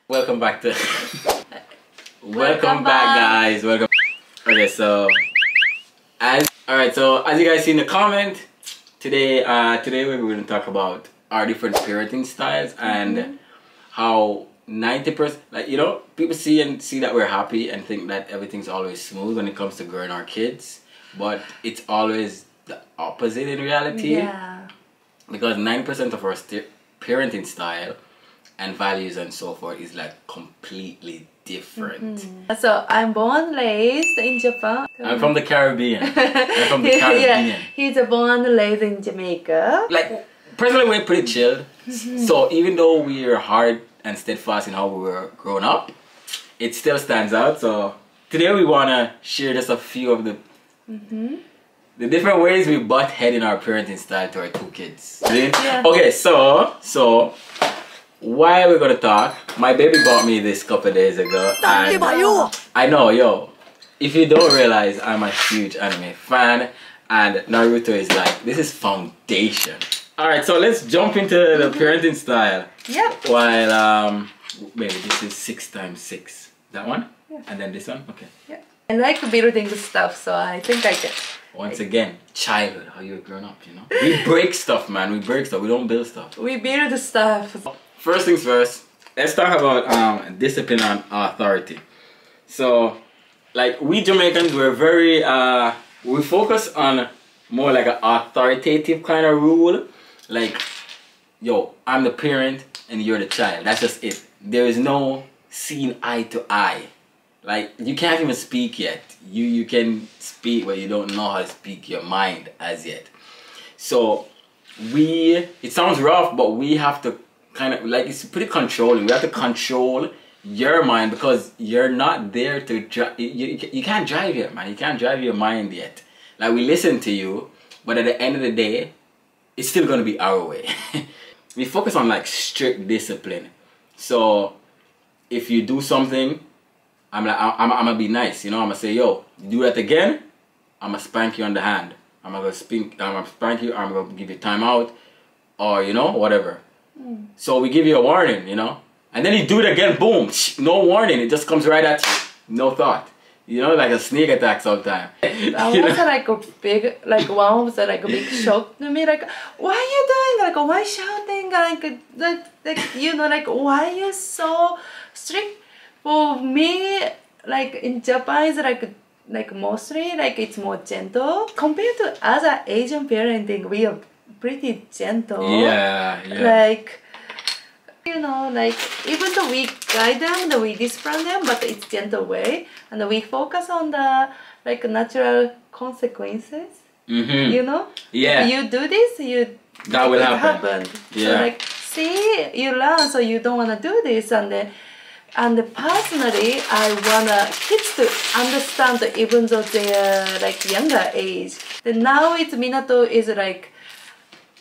Welcome back to welcome back guys. Welcome. Okay, so as you guys see in the comment, today we're going to talk about our different parenting styles and how 90%, like, you know, people see that we're happy and think that everything's always smooth when it comes to growing our kids, but it's always the opposite in reality. Yeah. Because 90% of our parenting style and values and so forth is like completely different. So I'm born and raised in Japan. I'm from the Caribbean. I'm from the Caribbean. Yeah, he's born and raised in Jamaica. Like, personally, we're pretty chilled. So even though we are hard and steadfast in how we were growing up, it still stands out. So today we want to share just a few of the different ways we butt head in our parenting style to our two kids. Yeah. Okay, so why we're gonna talk, my baby bought me this couple days ago, and I know, yo, if you don't realize, I'm a huge anime fan, and Naruto is like, this is foundation. Alright, so let's jump into the parenting style. Yep. While maybe this is 6x6. That one? Yeah. And then this one? Okay. Yeah. I like building stuff, so I think I can. Once again, childhood, how you're grown up, you know? We break stuff, man. We break stuff. We don't build stuff. We build stuff. First things first, let's talk about discipline and authority. So, like, we Jamaicans, we're very, we focus on more like an authoritative kind of rule. Like, yo, I'm the parent and you're the child. That's just it. There is no seeing eye to eye. Like, you can't even speak yet. You can speak, but you don't know how to speak your mind as yet. So, it sounds rough, but we have to kind of, like, it's pretty controlling. We have to control your mind because you're not there to drive. You can't drive yet, man. You can't drive your mind yet. Like, we listen to you, but at the end of the day, it's still going to be our way. We focus on, like, strict discipline. So, if you do something, I'm gonna be nice, you know. I'm gonna say, yo, you do that again, I'm gonna spank you on the hand. I'm gonna spank you, I'm gonna give you time out, or, you know, whatever. So we give you a warning, you know, and then you do it again, boom, no warning, it just comes right at you, no thought. You know, like a sneak attack sometimes. That was like a big, like one was like a big shock to me. Like, why are you doing? Like, why shouting? Like, you know, like, why are you so strict? For me, like in Japan, it's like mostly like it's more gentle compared to other Asian parenting. We are pretty gentle. Yeah. Like, you know, like, even though we guide them, we discipline them, but it's gentle way, and we focus on the like natural consequences. You know, yeah, if you do this, that will happen. Yeah. So like, see, you learn, so you don't wanna do this, and personally, I wanna kids to understand that even though they're like younger age. Then now it's Minato is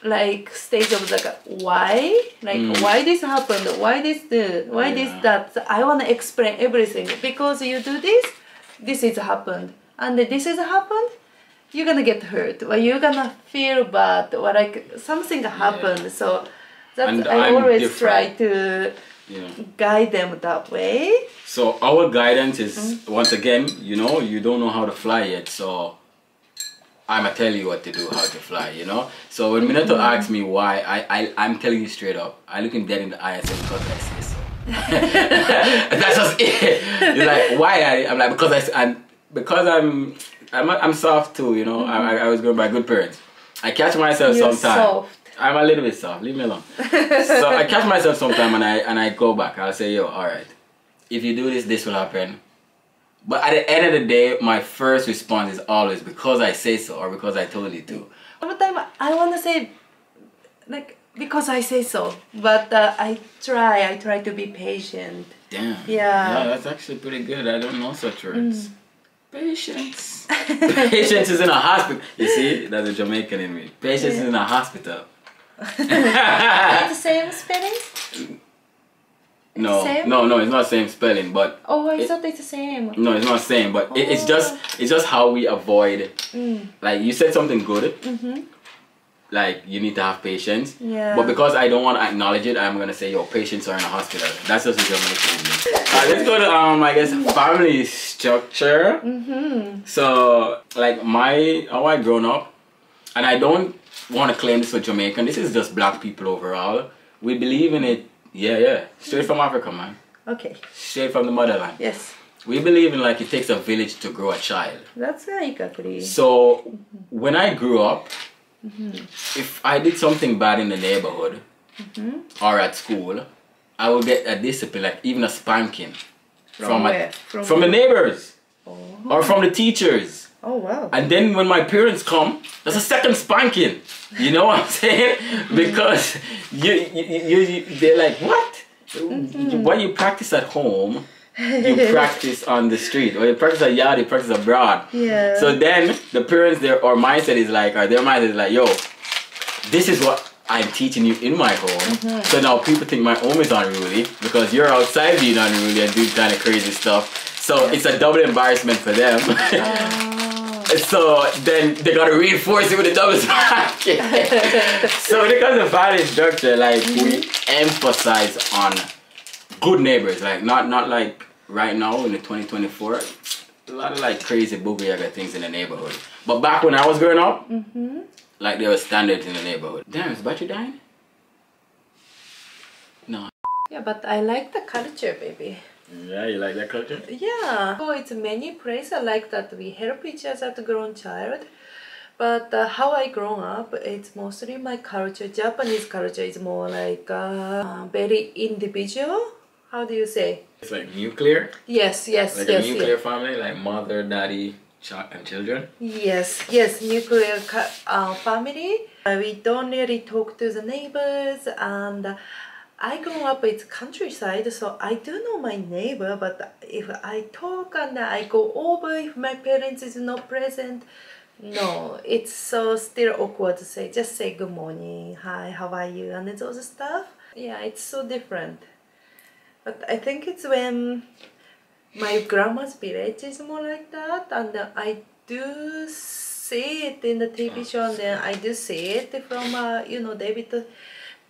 like stage of like why, like why this happened, why this that. I wanna explain everything because you do this is happened, and this is happened. You're gonna get hurt, or you're gonna feel bad, or like something happened. So that's I always try to guide them that way. So our guidance is once again, you know, you don't know how to fly yet, so I'ma tell you what to do, how to fly, you know. So when Minato asks me why, I'm telling you straight up. I look him dead in the eye and say, because I say so. That's just it. You're like, why? I'm like, because I'm soft too, you know. I was going by good parents. I catch myself sometimes. Soft. I'm a little bit soft. Leave me alone. So I catch myself sometime and I go back. I'll say, yo, all right. If you do this, this will happen. But at the end of the day, my first response is always because I say so or because I told you to. All the time I want to say, like, because I say so. But I try to be patient. Damn. Yeah. That's actually pretty good. I don't know such words. Patience. Patience is in a hospital. You see, that's a Jamaican in me. Patience is in a hospital. It's the same spelling? No, it's not same spelling, but I thought it's the same. No, it's not same, but it's just how we avoid. Like you said something good, like you need to have patience. Yeah. But because I don't want to acknowledge it, I'm gonna say your patients are in a hospital. That's just a Jamaican. Let's go to I guess family structure. So like how I grown up, and I don't want to claim this for Jamaican. This is just black people overall. We believe in it. Yeah. Straight from Africa, man. Okay. Straight from the motherland. Yes. We believe in like it takes a village to grow a child. That's right, agree. So when I grew up, if I did something bad in the neighborhood or at school, I would get a discipline, like even a spanking. From where? From the neighbors. Or from the teachers. Oh wow. And then when my parents come, there's a second spanking. You know what I'm saying? Because they're like, what? What you practice at home, you practice on the street. Or you practice at yard, you practice abroad. Yeah. So then the parents, their mindset is like, yo, this is what I'm teaching you in my home. So now people think my home is unruly because you're outside being unruly and doing kind of crazy stuff. So it's a double embarrassment for them. So then they gotta reinforce it with a double spanking. So when it comes to family structure, like we emphasize on good neighbors, like not like right now in the 2024, a lot of like crazy boogie yaga things in the neighborhood. But back when I was growing up, like there were standards in the neighborhood. Damn, is battery dying? No. Yeah, but I like the culture, baby. Yeah, you like that culture? Yeah. So it's many places like that we help each other to grow child. But how I grown up, it's mostly my culture. Japanese culture is more like very individual. How do you say? It's like nuclear? Yes. Like a nuclear family, like mother, daddy, and children? Yes, nuclear family. We don't really talk to the neighbors, and I grew up in countryside, so I do know my neighbor, but if I talk and I go over if my parents is not present, no, it's so still awkward to say, just say good morning, hi, how are you, and those stuff. Yeah, it's so different. But I think it's when my grandma's village is more like that, and I do see it in the TV show, and then I do see it from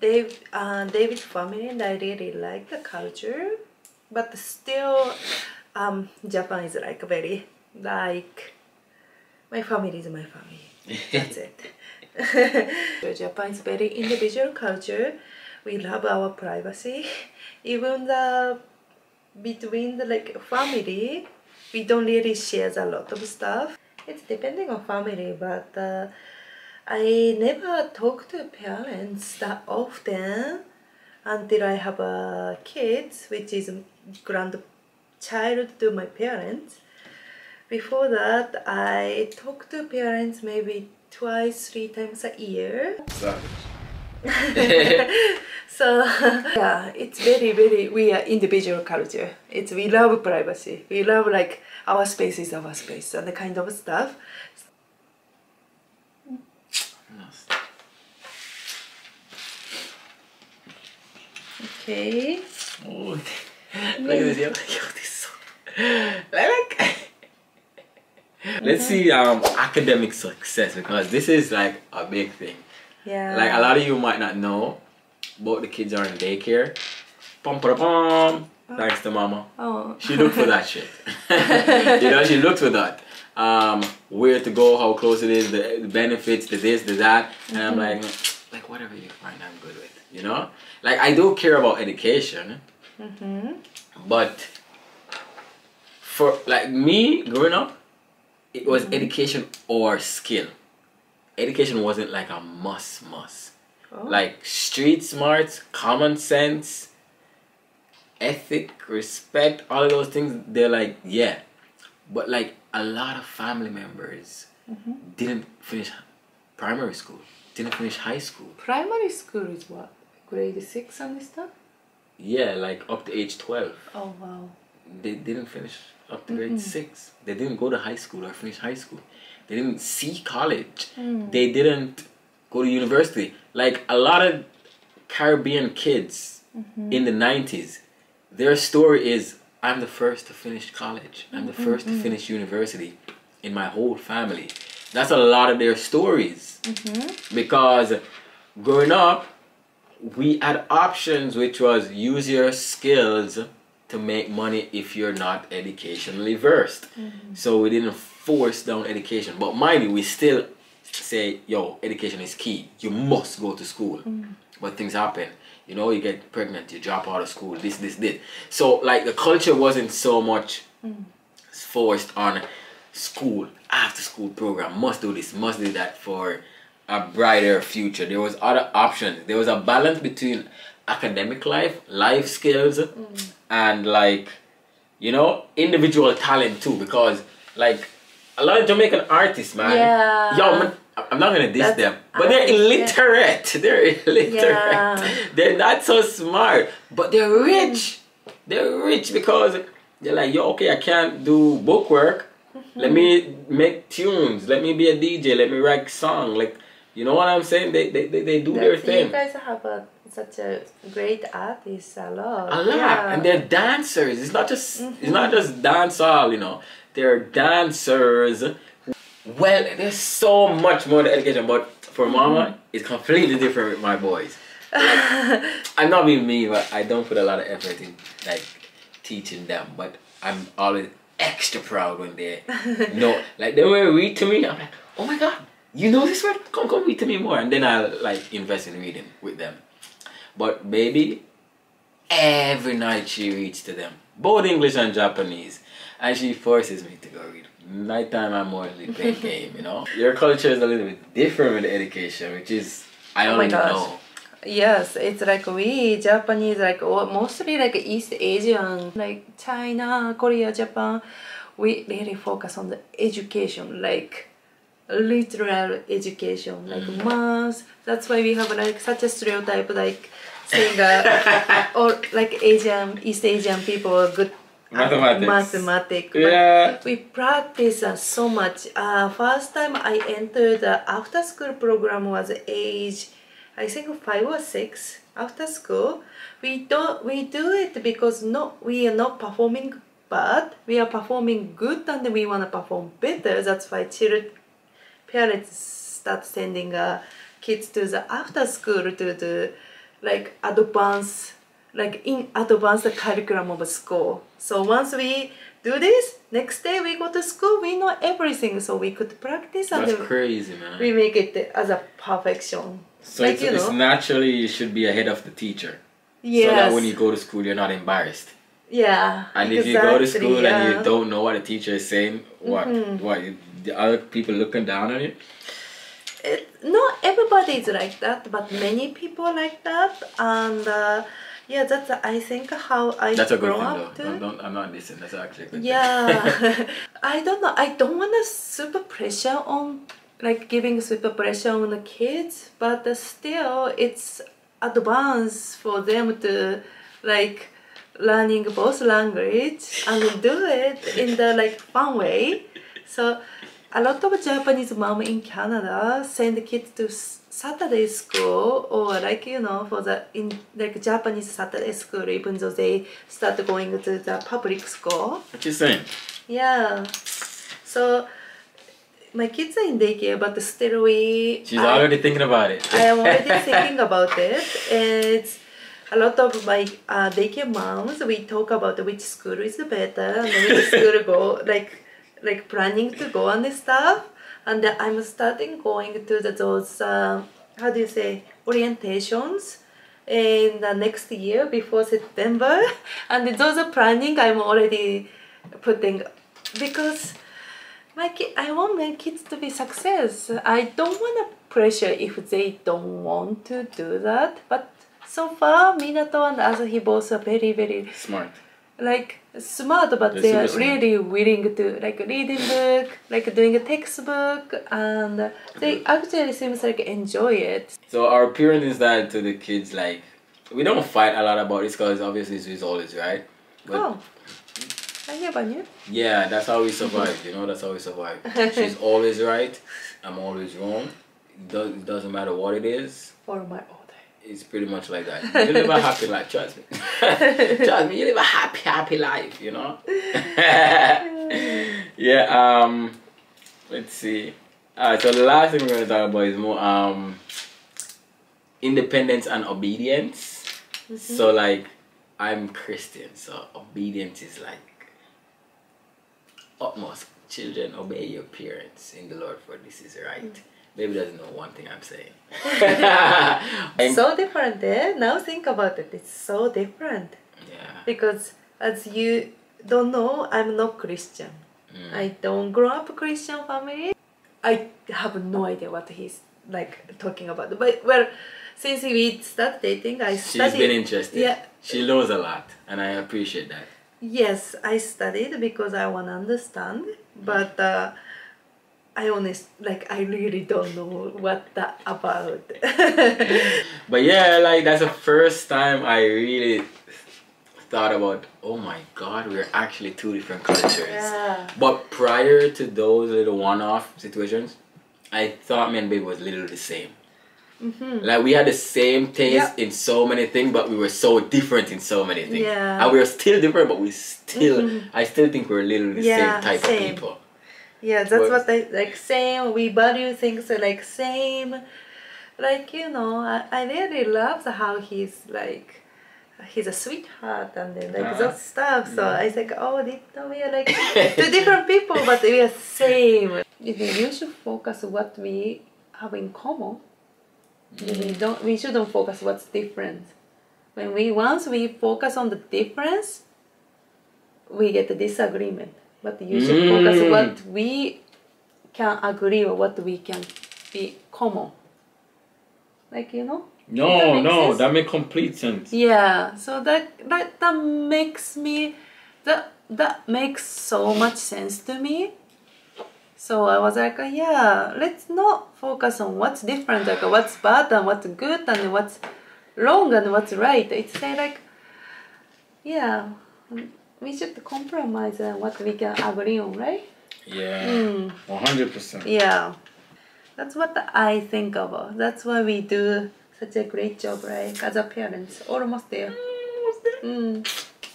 David's family, and I really like the culture. But still, Japan is like very like my family is my family. That's it. Japan is very individual culture. We love our privacy. Even between the family, we don't really share a lot of stuff. It's depending on family, but I never talk to parents that often until I have kids, which is grandchild to my parents. Before that, I talk to parents maybe 2-3 times a year. So yeah, it's very we are individual culture. We love privacy. We love like our space is our space and the kind of stuff. Okay. Oh, look at this. Yo, this Let's see academic success, because this is like a big thing. Yeah. Like a lot of you might not know, but the kids are in daycare. Thanks to mama. Oh. She looked for that shit. She looked for that. Where to go, how close it is, the benefits, the this, the that. And I'm like whatever you find, I'm good with. Like I do care about education. But for like me growing up, it was education or skill. Education wasn't like a must. Oh. Like street smarts, common sense, ethic, respect, all of those things, they're like, yeah. But like a lot of family members didn't finish primary school, didn't finish high school. Primary school is what? Grade 6 and stuff? Yeah, like up to age 12. Oh wow. They didn't finish up to grade 6. They didn't go to high school or finish high school. They didn't see college. They didn't go to university. Like a lot of Caribbean kids in the 90s, their story is, I'm the first to finish college. I'm the first to finish university in my whole family. that's a lot of their stories. Because growing up, we had options, which was use your skills to make money if you're not educationally versed. So we didn't force down education. But mind you, we still say, yo, education is key. You must go to school. But things happen. You know, you get pregnant, you drop out of school, this. So, like, the culture wasn't so much forced on school, after school program, must do this, must do that for a brighter future. There was other options. There was a balance between academic life skills, and, like, you know, individual talent too. Because, like, a lot of Jamaican artists, man, yo, man, I'm not gonna diss them, but they're illiterate. They're illiterate. They're not so smart, but they're rich. They're rich because they're like, yo, okay, I can't do bookwork. Let me make tunes. Let me be a DJ. Let me write song. Like, you know what I'm saying? They do their thing. You guys have such a great artist, a lot. And they're dancers. It's not just it's not just dancehall, you know. They're dancers. Well, there's so much more to education, but for mama, it's completely different with my boys. Like, I'm not being mean, but I don't put a lot of effort in, like, teaching them. But I'm always extra proud when they know. Like, they will read to me. I'm like, oh my God, you know this word? Come read to me more. And then I'll, like, invest in reading with them. But baby, every night she reads to them, both English and Japanese. And she forces me to go read. Nighttime, I'm mostly playing game, you know. Your culture is a little bit different with education, which is, I don't know. Yes, it's like we Japanese, like mostly like East Asian, like China, Korea, Japan, we really focus on the education, like literal education, like math. That's why we have like such a stereotype, like saying or like East Asian people are good mathematics. But we practice so much. First time I entered the after school program was age, I think 5 or 6 after school. We do it because we are not performing bad. We are performing good and we want to perform better. That's why parents start sending kids to the after school to do like advanced curriculum of school. So once we do this, next day we go to school, we know everything, so we could practice. That's crazy, man. We make it as a perfection. So like, it's naturally you should be ahead of the teacher. Yes. So that when you go to school, you're not embarrassed. Yeah. And if you go to school and you don't know what the teacher is saying, what the other people looking down on you? Not everybody is like that, but many people like that, and yeah, that's I think how I grow up too. I'm not listening. That's actually a good thing. I don't know. I don't want to super pressure on, like giving super pressure on the kids, but still it's advanced for them to like learning both language and do it in the like fun way. So a lot of Japanese mom in Canada send the kids to Saturday school, or like, you know, for the like Japanese Saturday school, even though they start going to the public school. What you saying? Yeah. So my kids are in daycare, but still She's already thinking about it. I am already thinking about it. It's a lot of my daycare moms, we talk about which school is better and which school go, like planning to go and stuff. And I'm starting going to those, how do you say, orientations in the next year before September. And those are planning I'm already putting, because I want my kids to be success. I don't want to pressure if they don't want to do that. But so far, Minato and Asahi both are very, very smart. Like smart, but they are really willing to like reading book, like doing a textbook, and they actually seems like enjoy it. So our parenting style to the kids, like, we don't fight a lot about this because obviously she's always right. But I never knew. Yeah, that's how we survive. You know, that's how we survive. She's always right. I'm always wrong. It doesn't matter what it is. For my own. It's pretty much like that. You live a happy life, trust me. Trust me, you live a happy life, you know? Yeah, let's see. Alright, so the last thing we're going to talk about is more independence and obedience. So like, I'm Christian, so obedience is like utmost. Children, obey your parents in the Lord, for this is right. Baby doesn't know one thing I'm saying. So different, eh? Now think about it. It's so different. Yeah. Because as you don't know, I'm not Christian. I don't grow up Christian family. I have no idea what he's like talking about. But well, since we started dating, I studied. She's been interested. Yeah. She knows a lot, and I appreciate that. Yes, I studied because I want to understand. But I really don't know what that about. But yeah, like that's the first time I really thought about, oh my god, we're actually two different cultures. Yeah. But prior to those little one-off situations, I thought me and babe was literally the same. Like we had the same taste in so many things, but we were so different in so many things. Yeah. And we are still different, but we still, I still think we're literally the same type of people. Yeah, that's what I like. Same. We value things like same. Like I really love how he's like, he's a sweetheart and then like that stuff. So I think, oh, we are like two different people, but we are same. You should focus what we have in common. We shouldn't focus what's different. Once we focus on the difference, we get a disagreement. But you should focus what we can agree or what we can be common. Like No, that makes complete sense. Yeah, so that makes me that makes so much sense to me. So I was like, yeah, let's not focus on what's different, like what's bad and what's good and what's wrong and what's right. It's like, yeah, we should compromise on what we can agree on, right? Yeah, 100%. Yeah, that's what I think about. That's why we do such a great job, right? As a parents, almost there. We're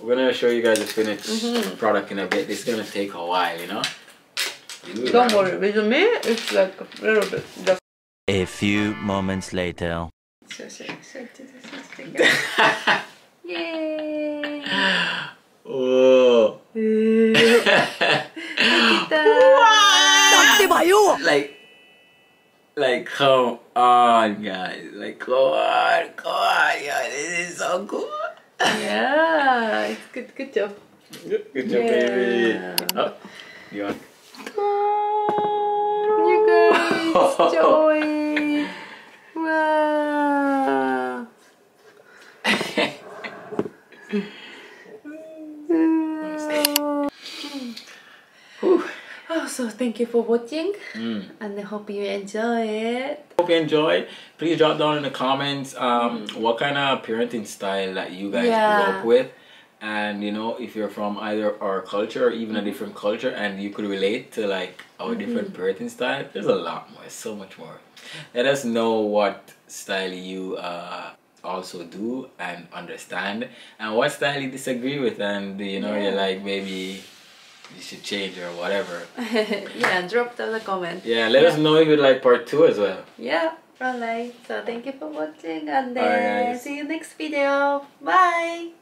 gonna show you guys the finished product in a bit. It's gonna take a while, Don't worry, with me, it's like a little bit. Just a few moments later. Yay! Oh. Like, come on, guys. Like, come on. Yeah, this is so cool. Yeah, it's good. Good job. Good job, baby. Oh, you want? You guys, joy. Wow. So thank you for watching and I hope you enjoy it. Hope you enjoy. Please drop down in the comments what kind of parenting style that you guys grew up with, and if you're from either our culture or even a different culture and you could relate to like our different parenting style. There's a lot more, so much more. Let us know what style you also do and understand, and what style you disagree with, and you're like, maybe you should change or whatever. Yeah, drop down the comment. Yeah, let us know if you'd like part 2 as well. Yeah, alright. So thank you for watching and then see you next video. Bye.